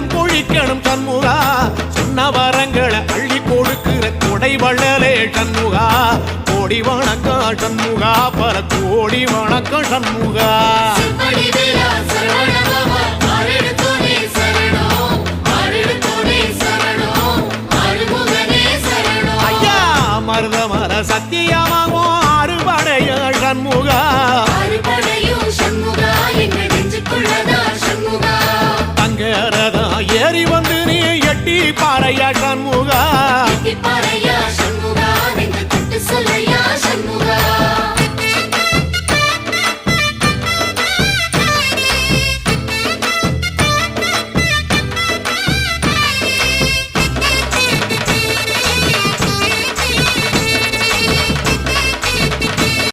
செல்வம் பொழிக்கணும் சண்முகா, சொன்ன வரங்களை அள்ளி கொடுக்கிற கொடை வள்ளலே சண்முகா. கோடி வணக்கம் சண்முகா, பல கோடி வணக்கம் சண்முகா. ஐயா மருதமர சத்தியமாகும் அறுபடைய சண்முகா,